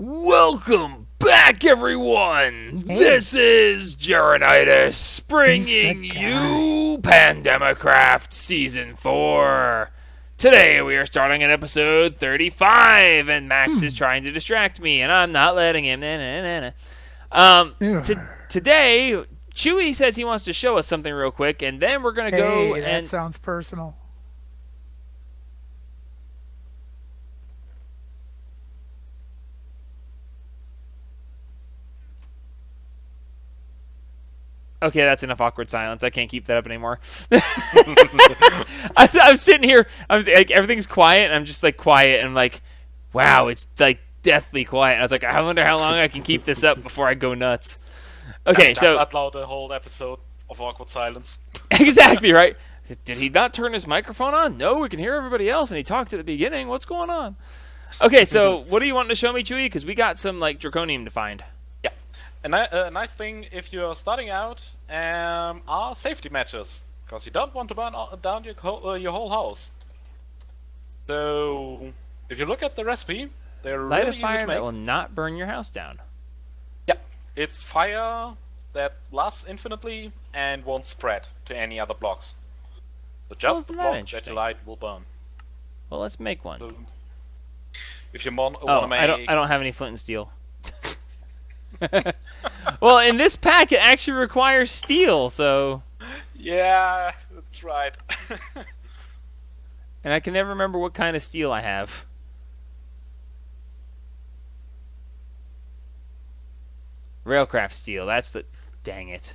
Welcome back, everyone! Hey. This is Draconic bringing He's the you Pandemicraft Season 4. Today we are starting at episode 35, and Max is trying to distract me, and I'm not letting him. Today, Chewie says he wants to show us something real quick, and then we're going to go Hey, that and... sounds personal. Okay, that's enough awkward silence. I can't keep that up anymore. I'm sitting here. I'm like, everything's quiet, and I'm just like quiet, and I'm like, wow, it's like deathly quiet. I was like, I wonder how long I can keep this up before I go nuts. Okay, so upload a whole episode of awkward silence. Exactly right. Did he not turn his microphone on? No, we can hear everybody else, and he talked at the beginning. What's going on? Okay, so what do you want to show me, Chewie? Because we got some like draconium to find. Yeah, a nice thing if you're starting out are safety matches, because you don't want to burn down your whole house. So if you look at the recipe, they're Light really a fire easy to make. that will not burn your house down. Yeah, it's fire that lasts infinitely and won't spread to any other blocks. So just the block that you light will burn. Well, let's make one. So if you want Oh, to make... I don't have any flint and steel. Well, in this pack, it actually requires steel, so... Yeah, that's right. And I can never remember what kind of steel I have. Railcraft steel, that's the... Dang it.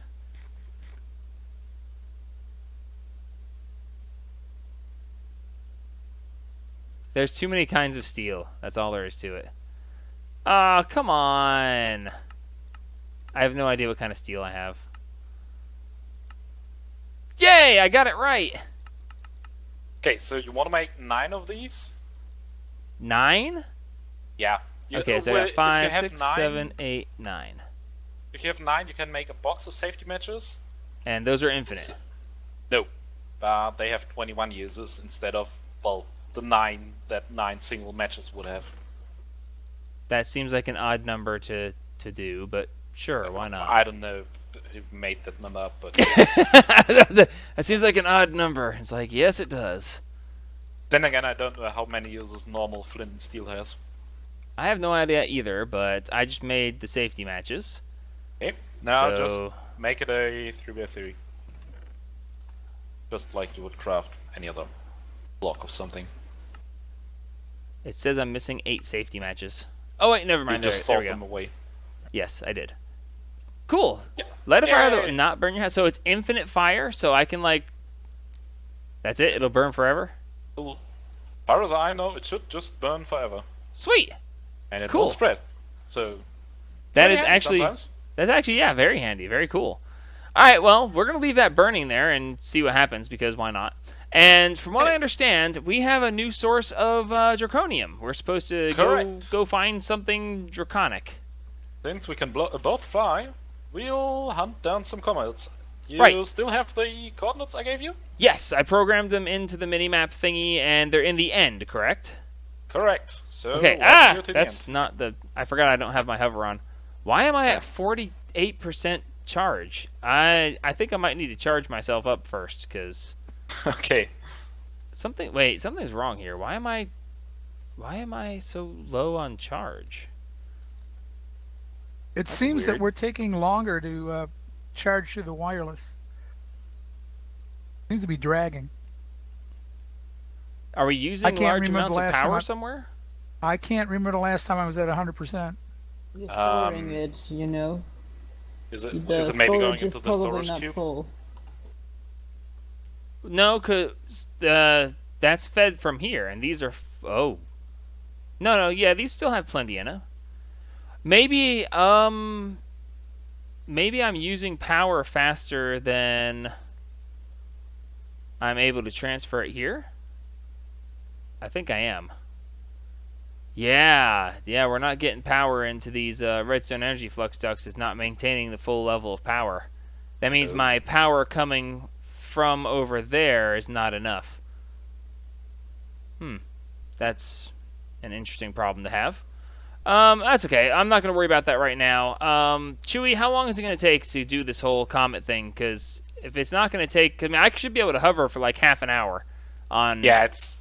There's too many kinds of steel. That's all there is to it. Oh, come on. I have no idea what kind of steel I have. Yay, I got it right. Okay, so you want to make 9 of these? 9? Yeah. Okay, so I got 5, 6, 7, 8, 9. If you have 9, you can make a box of safety matches. And those are infinite. No. They have 21 uses instead of, well, the 9 that 9 single matches would have. That seems like an odd number to do, but sure, why not? I don't know who made that number up, but... That seems like an odd number. It's like, yes, it does. Then again, I don't know how many uses normal flint and steel has. I have no idea either, but I just made the safety matches. Okay, now So- just make it a 3x3. Just like you would craft any other block of something. It says I'm missing 8 safety matches. Oh wait, never mind. You just There sort we go. them away. Yes, I did. Cool. Yeah. Light a fire that Yay. will not burn your house. So it's infinite fire, so I can like... That's it? It'll burn forever? Well, as far as I know, it should just burn forever. Sweet! And it Cool. won't spread. So... That pretty is handy actually... sometimes. That's actually, yeah, very handy. Very cool. Alright, well, we're going to leave that burning there and see what happens, because why not? And from what I understand, we have a new source of draconium. We're supposed to go find something draconic. Since we can both fly, we'll hunt down some comets. You Right. still have the coordinates I gave you? Yes, I programmed them into the minimap thingy, and they're in the end, correct? Correct. So Okay, let's go to the that's end. not the... I forgot I don't have my hover on. Why am I at 48% charge? I think I might need to charge myself up first, because... Okay. Something's wrong here. Why am I so low on charge? It seems that weird. we're taking longer to charge through the wireless. Seems to be dragging. Are we using can't large remember amounts the of last time power I- somewhere? I can't remember the last time I was at 100%. You're storing it, you know. Is it The maybe going storage into is the probably storage not cube? full. No, because that's fed from here, and these are... Oh. No, yeah, these still have plenty in it. Maybe I'm using power faster than I'm able to transfer it here. I think I am. Yeah, we're not getting power into these redstone energy flux ducts. It's not maintaining the full level of power. That means my power coming from over there is not enough. That's an interesting problem to have. That's okay. I'm not going to worry about that right now. Chewie, how long is it going to take to do this whole comet thing? Because if it's not going to take... I mean, I should be able to hover for like half an hour on... Yeah, it's...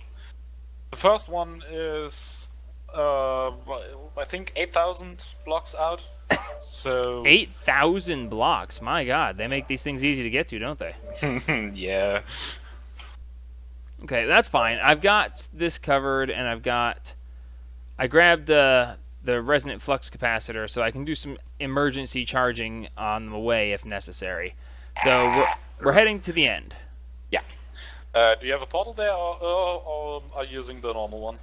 The first one is, I think 8,000 blocks out. So 8,000 blocks. My God, they make these things easy to get to, don't they? yeah. Okay, that's fine. I've got this covered, and I grabbed the resonant flux capacitor, so I can do some emergency charging on the way if necessary. So we're heading to the end. Yeah. Do you have a portal there, or are you using the normal one?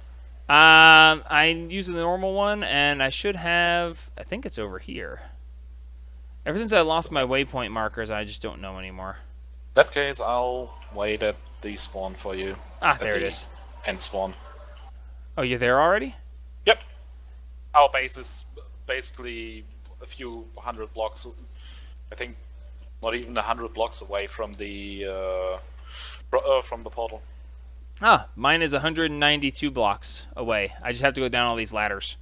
I'm using the normal one, and I should have... I think it's over here. Ever since I lost my waypoint markers, I just don't know anymore. In that case, I'll wait at the spawn for you. Ah, there it is. End spawn. Oh, you're there already? Yep. Our base is basically a few hundred blocks. I think not even 100 blocks away from the portal. Ah, mine is 192 blocks away. I just have to go down all these ladders.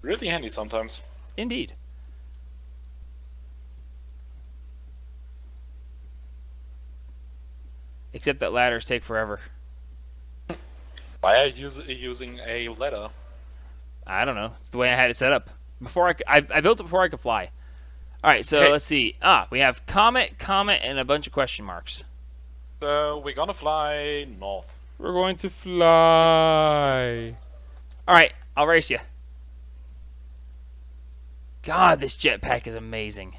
Really handy sometimes. Indeed. Except that ladders take forever. Why are you using a ladder? I don't know. It's the way I had it set up. I built it before I could fly. Alright, so Okay. let's see. We have Comet, and a bunch of question marks. So we're gonna fly north. We're going to fly. Alright, I'll race you. God, this jetpack is amazing.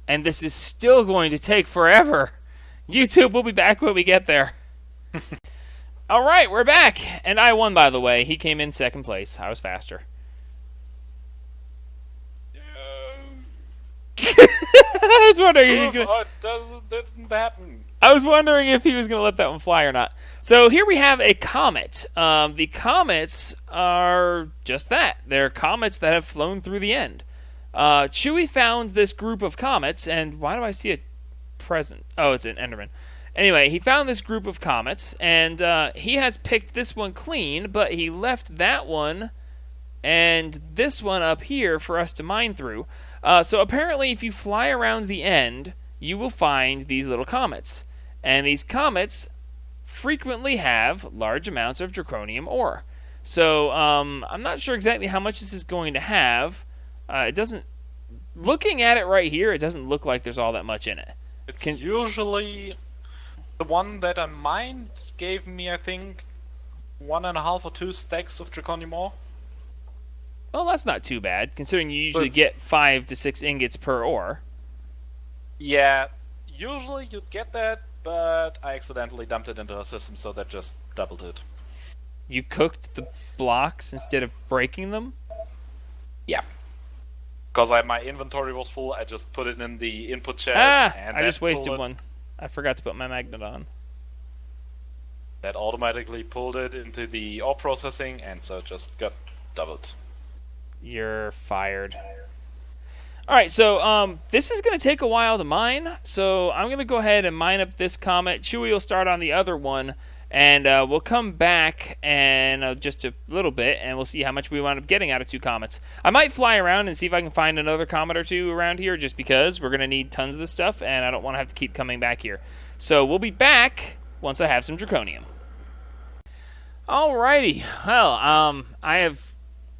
And this is still going to take forever. YouTube, we'll be back when we get there. Alright, we're back. And I won, by the way. He came in second place. I was faster. I was wondering if he was gonna... Didn't happen. I was wondering if he was going to let that one fly or not. So here we have a comet. The comets are just that. They're comets that have flown through the end. Chewie found this group of comets, and why do I see a present? Oh, it's an Enderman. Anyway, he found this group of comets, and he has picked this one clean, but he left that one and this one up here for us to mine through. So apparently if you fly around the end, you will find these little comets. And these comets frequently have large amounts of draconium ore. So I'm not sure exactly how much this is going to have. It doesn't... Looking at it right here, it doesn't look like there's all that much in it. It's usually... The one that I mined gave me, I think, 1.5 or 2 stacks of draconium ore. Well, that's not too bad, considering you usually get 5 to 6 ingots per ore. Yeah, usually you'd get that, but I accidentally dumped it into a system, so that just doubled it. You cooked the blocks instead of breaking them? Yeah. Because my inventory was full, I just put it in the input chest. And I just wasted pulled it. one. I forgot to put my magnet on. That automatically pulled it into the ore processing, and so it just got doubled. You're fired. Alright, so this is going to take a while to mine, so I'm going to go ahead and mine up this comet. Chewie will start on the other one, and we'll come back in just a little bit, and we'll see how much we wind up getting out of 2 comets. I might fly around and see if I can find another comet or 2 around here, just because we're going to need tons of this stuff, and I don't want to have to keep coming back here. So we'll be back once I have some draconium. Alrighty, well, I have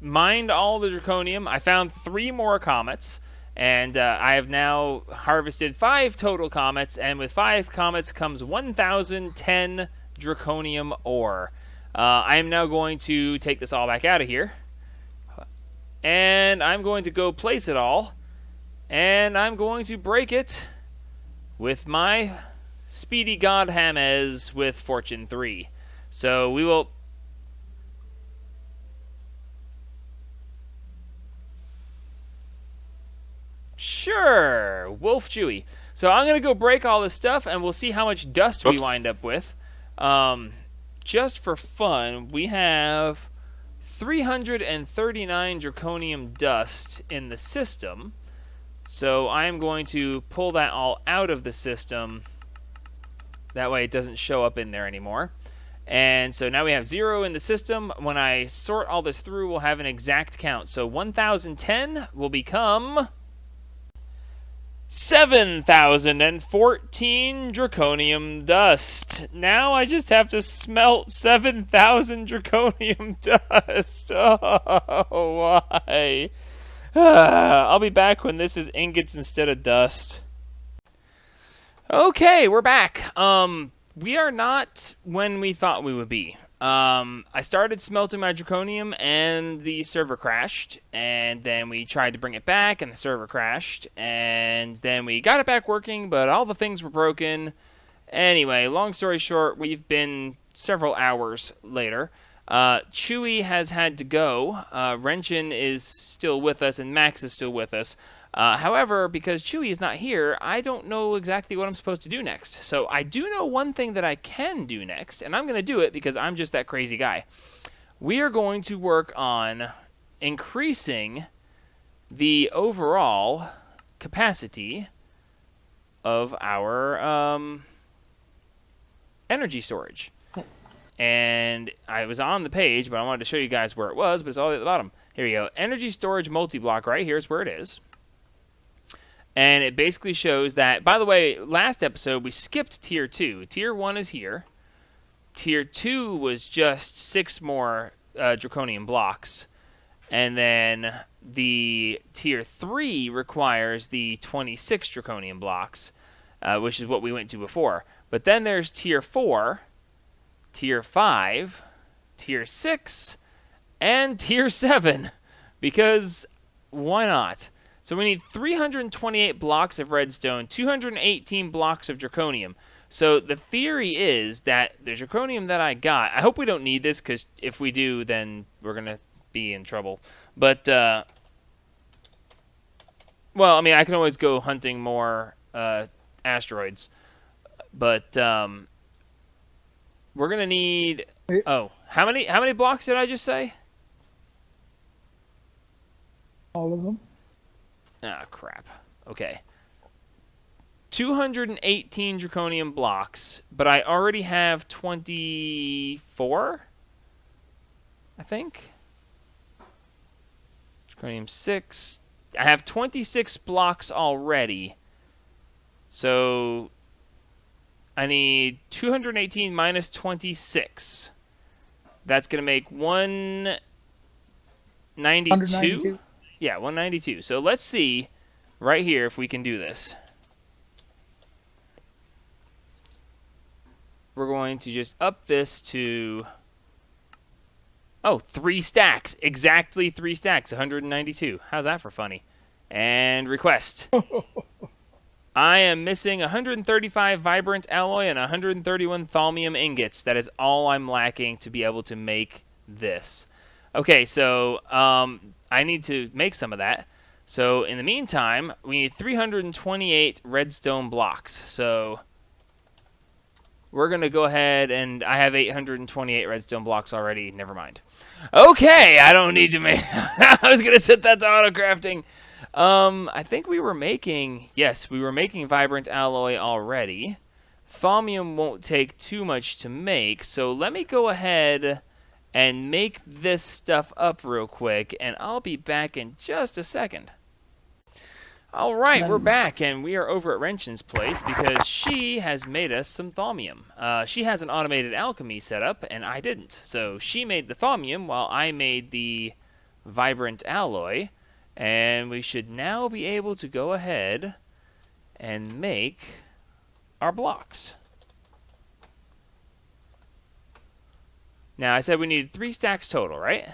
mined all the draconium. I found 3 more comets, and I have now harvested 5 total comets, and with 5 comets comes 1,010 draconium ore. I am now going to take this all back out of here, and I'm going to go place it all, and I'm going to break it with my Speedy God James with Fortune 3. So we will... Sure, Wolf Chewy. So I'm going to go break all this stuff, and we'll see how much dust we wind up with. Just for fun, we have 339 draconium dust in the system. So I'm going to pull that all out of the system. That way it doesn't show up in there anymore. And so now we have 0 in the system. When I sort all this through, we'll have an exact count. So 1010 will become 7,014 draconium dust. Now I just have to smelt 7,000 draconium dust. Oh, why? I'll be back when this is ingots instead of dust. Okay, we're back. We are not when we thought we would be. I started smelting my draconium and the server crashed, and then we tried to bring it back and the server crashed, and then we got it back working, but all the things were broken. Anyway, long story short, we've been several hours later. Chewy has had to go. Renshin is still with us, and Max is still with us. However, because Chewy is not here, I don't know exactly what I'm supposed to do next. So I do know one thing that I can do next, and I'm going to do it because I'm just that crazy guy. We are going to work on increasing the overall capacity of our energy storage. And I was on the page, but I wanted to show you guys where it was, but it's all at the bottom. Here we go. Energy storage multi-block right here is where it is. And it basically shows that, by the way, last episode we skipped Tier 2. Tier 1 is here. Tier 2 was just 6 more draconium blocks. And then the Tier 3 requires the 26 draconium blocks, which is what we went to before. But then there's Tier 4, Tier 5, Tier 6, and Tier 7. Because why not? So we need 328 blocks of redstone, 218 blocks of draconium. So the theory is that the draconium that I got, I hope we don't need this, because if we do, then we're going to be in trouble. But, well, I mean, I can always go hunting more asteroids. But we're going to need, oh, how many blocks did I just say? All of them. Ah, crap. Okay. 218 draconium blocks, but I already have 24, I think. Draconium 6. I have 26 blocks already. So I need 218 minus 26. That's going to make 192? Yeah, 192. So let's see right here if we can do this. We're going to just up this to, 3 stacks. Exactly 3 stacks, 192. How's that for funny? And request. I am missing 135 vibrant alloy and 131 thaumium ingots. That is all I'm lacking to be able to make this. Okay, so I need to make some of that. So in the meantime, we need 328 redstone blocks. So we're going to go ahead, and I have 828 redstone blocks already. Never mind. Okay, I don't need to make... I was going to set that to auto-crafting. I think we were making... Yes, we were making vibrant alloy already. Thaumium won't take too much to make, so let me go ahead and make this stuff up real quick, and I'll be back in just a second. Alright, we're back, and we are over at Renshin's place because she has made us some thaumium. She has an automated alchemy set up, and I didn't. So she made the thaumium while I made the vibrant alloy, and we should now be able to go ahead and make our blocks. Now, I said we needed 3 stacks total, right?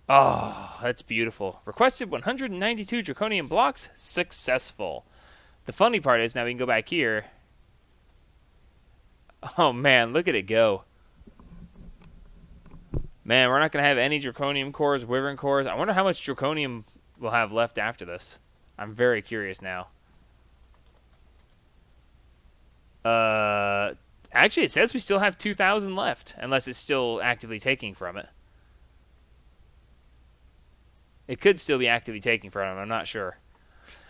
Oh, that's beautiful. Requested 192 draconium blocks. Successful. The funny part is, now we can go back here. Oh, man, look at it go. Man, we're not going to have any draconium cores, wyvern cores. I wonder how much draconium we'll have left after this. I'm very curious now. Actually, it says we still have 2,000 left, unless it's still actively taking from it. It could still be actively taking from it, I'm not sure.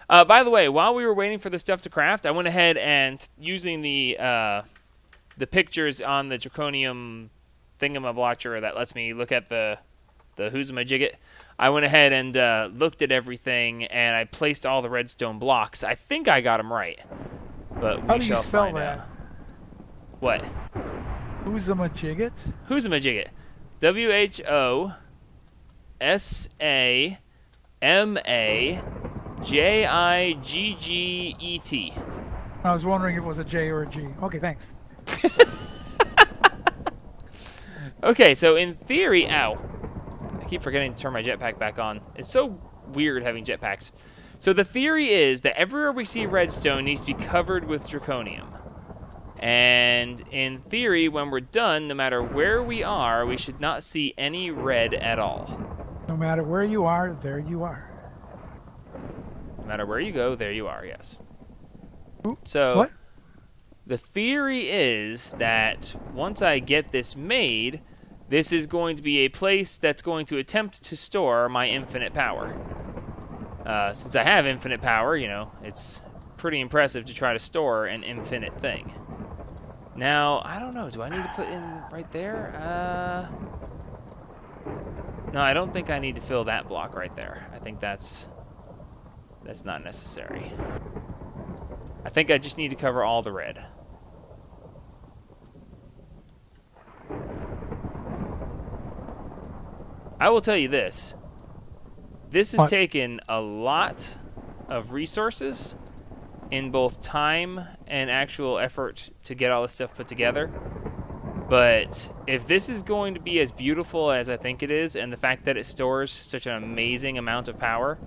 By the way, while we were waiting for the stuff to craft, I went ahead and, using the the pictures on the Draconium thingamabotcher that lets me look at the who's-a-majigget, I went ahead and looked at everything, and I placed all the redstone blocks. I think I got them right, but How we do you shall spell find that? out. What? Who's-a-majigget? Who's-a-majigget? WHOSAMAJIGGET. I was wondering if it was a J or a G. Okay, thanks. Okay, so in theory, ow. I keep forgetting to turn my jetpack back on. It's so weird having jetpacks. So the theory is that everywhere we see redstone needs to be covered with draconium. And in theory, when we're done, no matter where we are, we should not see any red at all. No matter where you are, there you are. No matter where you go, there you are, yes. Ooh, So what? the theory is that once I get this made, this is going to be a place that's going to attempt to store my infinite power. Since I have infinite power, you know, it's pretty impressive to try to store an infinite thing. Now, I don't know, do I need to put in right there? No, I don't think I need to fill that block right there. I think that's not necessary. I think I just need to cover all the red. I will tell you this. This has taken a lot of resources in both time and actual effort to get all this stuff put together. But if this is going to be as beautiful as I think it is, and the fact that it stores such an amazing amount of power,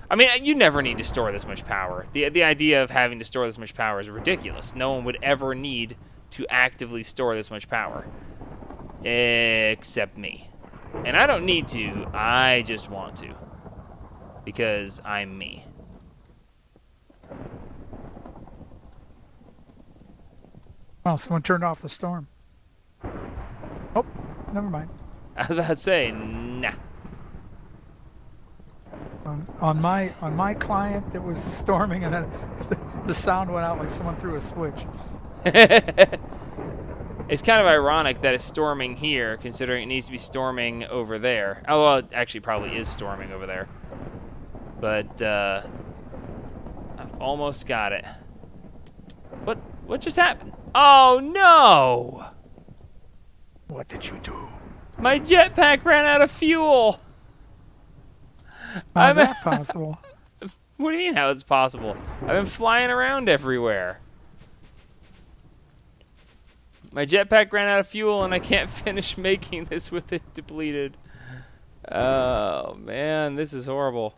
I mean, you never need to store this much power. The idea of having to store this much power is ridiculous. No one would ever need to actively store this much power. Except me. And I don't need to, I just want to. Because I'm me. Oh, someone turned off the storm. Oh, never mind. I was about to say, nah. On my client, it was storming, and then the sound went out like someone threw a switch. It's kind of ironic that it's storming here, considering it needs to be storming over there. Oh, well, it actually probably is storming over there. But, I've almost got it. What just happened? Oh, no! What did you do? My jetpack ran out of fuel! How's that possible? What do you mean how it's possible? I've been flying around everywhere. My jetpack ran out of fuel and I can't finish making this with it depleted. Oh, man, this is horrible.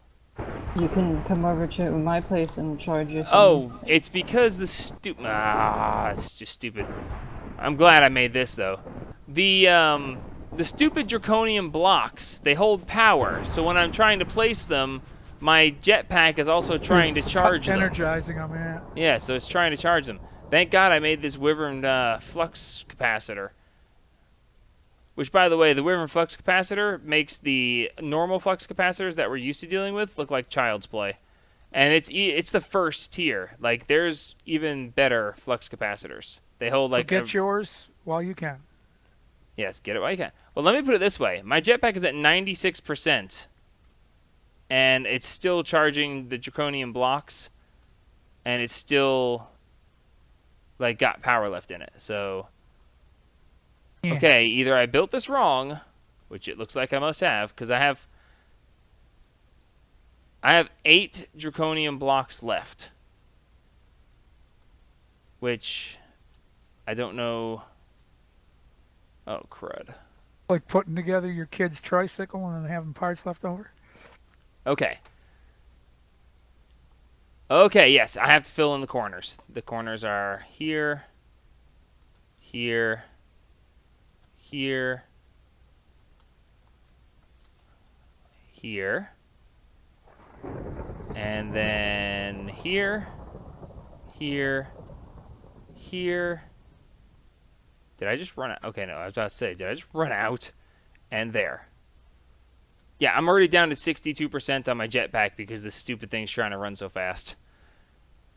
You can come over to my place and charge your phone. Oh, it's because the it's just stupid. I'm glad I made this, though. The stupid draconium blocks, they hold power, so when I'm trying to place them, my jetpack is also trying to charge them. Energizing them, yeah. Yeah, so it's trying to charge them. Thank God I made this Wyvern flux capacitor. Which, by the way, the Wyvern flux capacitor makes the normal flux capacitors that we're used to dealing with look like child's play. And it's the first tier. Like, there's even better flux capacitors. They hold like... Get yours while you can. Yes, get it while you can. Well, let me put it this way. My jetpack is at 96%. And it's still charging the draconium blocks. And it's still... like, got power left in it. So... yeah. Okay, either I built this wrong, which it looks like I must have, because I have 8 draconium blocks left, which I don't know. Oh, crud. Like putting together your kid's tricycle and then having parts left over? Okay. Okay, yes, I have to fill in the corners. The corners are here, here, here, here, and then here, here, here. Did I just run out? Okay, no, I was about to say, did I just run out? And there. Yeah, I'm already down to 62% on my jetpack because this stupid thing's trying to run so fast.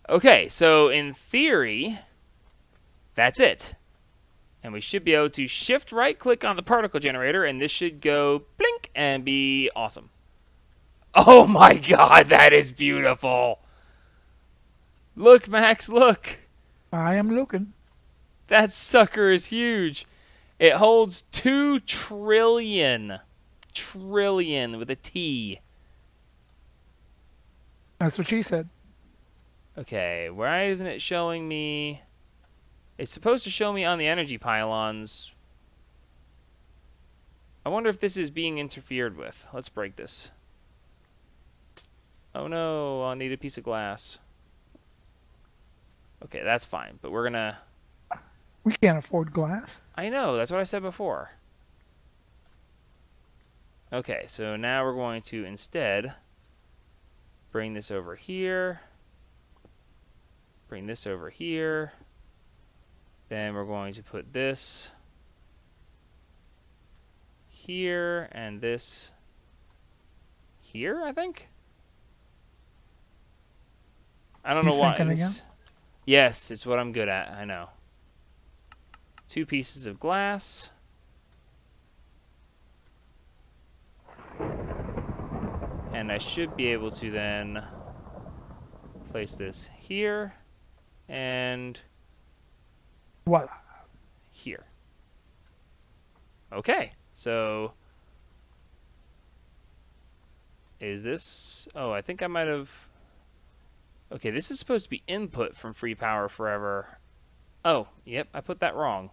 Okay, so in theory, that's it. And we should be able to shift right-click on the particle generator, and this should go blink and be awesome. Oh my god, that is beautiful! Look, Max, look! I am looking. That sucker is huge. It holds 2 trillion. Trillion with a T. That's what she said. Okay, why isn't it showing me... It's supposed to show me on the energy pylons. I wonder if this is being interfered with. Let's break this. Oh no, I'll need a piece of glass. Okay, that's fine, but we're gonna... We can't afford glass. I know, that's what I said before. Okay, so now we're going to instead bring this over here. Bring this over here. Then we're going to put this here and this here, I think. I don't know why. Again? Yes, it's what I'm good at. I know. 2 pieces of glass. And I should be able to then place this here and Voila. here. Okay, so is this... Oh, I think I might have... Okay, this is supposed to be input from Free Power Forever. Oh, yep, I put that wrong.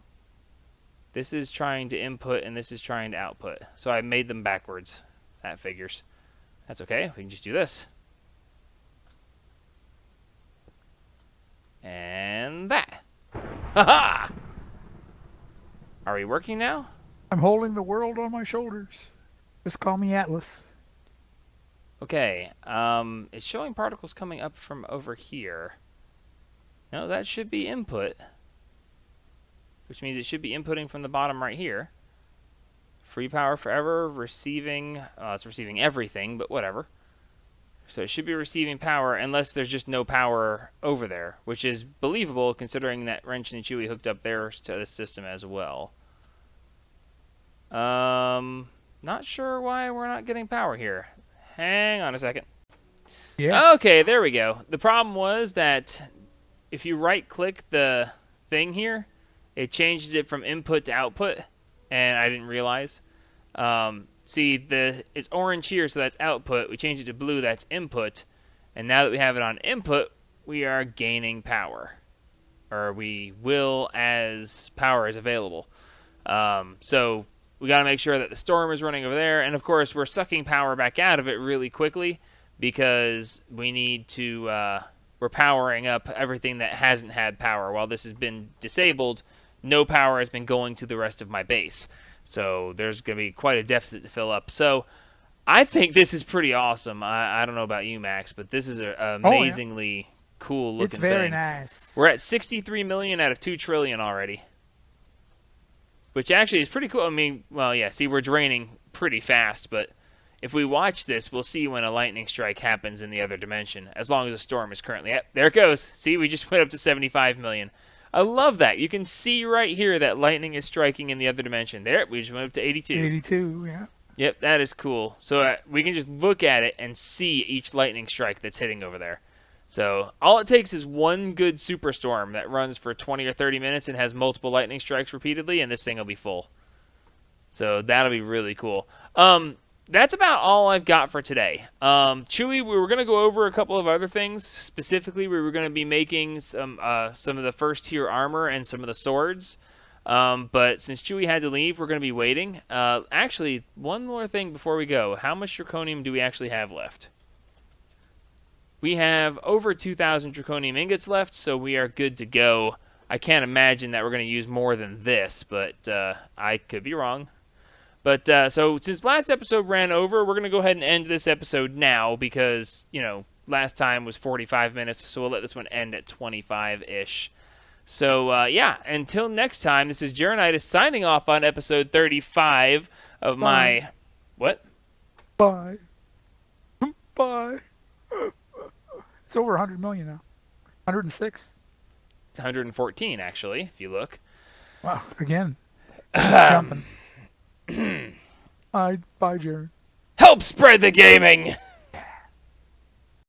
This is trying to input and this is trying to output. So I made them backwards. That figures. That's okay, we can just do this. And that. Haha! Are we working now? I'm holding the world on my shoulders. Just call me Atlas. Okay, it's showing particles coming up from over here. No, that should be input. Which means it should be inputting from the bottom right here. Free Power Forever, receiving... it's receiving everything, but whatever. So it should be receiving power unless there's just no power over there, which is believable considering that Wrench and Chewie hooked up theirs to the system as well. Not sure why we're not getting power here. Hang on a second. Yeah. Okay, there we go. The problem was that if you right-click the thing here, it changes it from input to output, and I didn't realize. See, it's orange here, so that's output. We change it to blue, that's input. And now that we have it on input, we are gaining power. Or we will as power is available. So we got to make sure that the storm is running over there. And, of course, we're sucking power back out of it really quickly because we need to... we're powering up everything that hasn't had power. While this has been disabled, no power has been going to the rest of my base. So there's going to be quite a deficit to fill up. So I think this is pretty awesome. I don't know about you, Max, but this is an amazingly cool looking thing. It's very nice. We're at 63 million out of 2 trillion already. Which actually is pretty cool. I mean, well, yeah, see, we're draining pretty fast, but if we watch this, we'll see when a lightning strike happens in the other dimension, as long as a storm is currently... Yep, there it goes. See, we just went up to 75 million. I love that. You can see right here that lightning is striking in the other dimension. There, we just went up to 82. 82, yeah. Yep, that is cool. So we can just look at it and see each lightning strike that's hitting over there. So all it takes is one good superstorm that runs for 20 or 30 minutes and has multiple lightning strikes repeatedly, and this thing will be full. So that'll be really cool. That's about all I've got for today. Chewie, we were going to go over a couple of other things. Specifically, we were going to be making some of the first tier armor and some of the swords. But since Chewie had to leave, we're going to be waiting. Actually, one more thing before we go. How much draconium do we actually have left? We have over 2,000 draconium ingots left, so we are good to go. I can't imagine that we're going to use more than this, but I could be wrong. But so since last episode ran over, we're going to go ahead and end this episode now because, you know, last time was 45 minutes, so we'll let this one end at 25-ish. So, yeah, until next time, this is Jeronitis signing off on episode 35 of my... What? Bye. Bye. It's over 100 million now. 106. 114, actually, if you look. Wow, again. It's jumping. Bye, Jared. Help spread the gaming!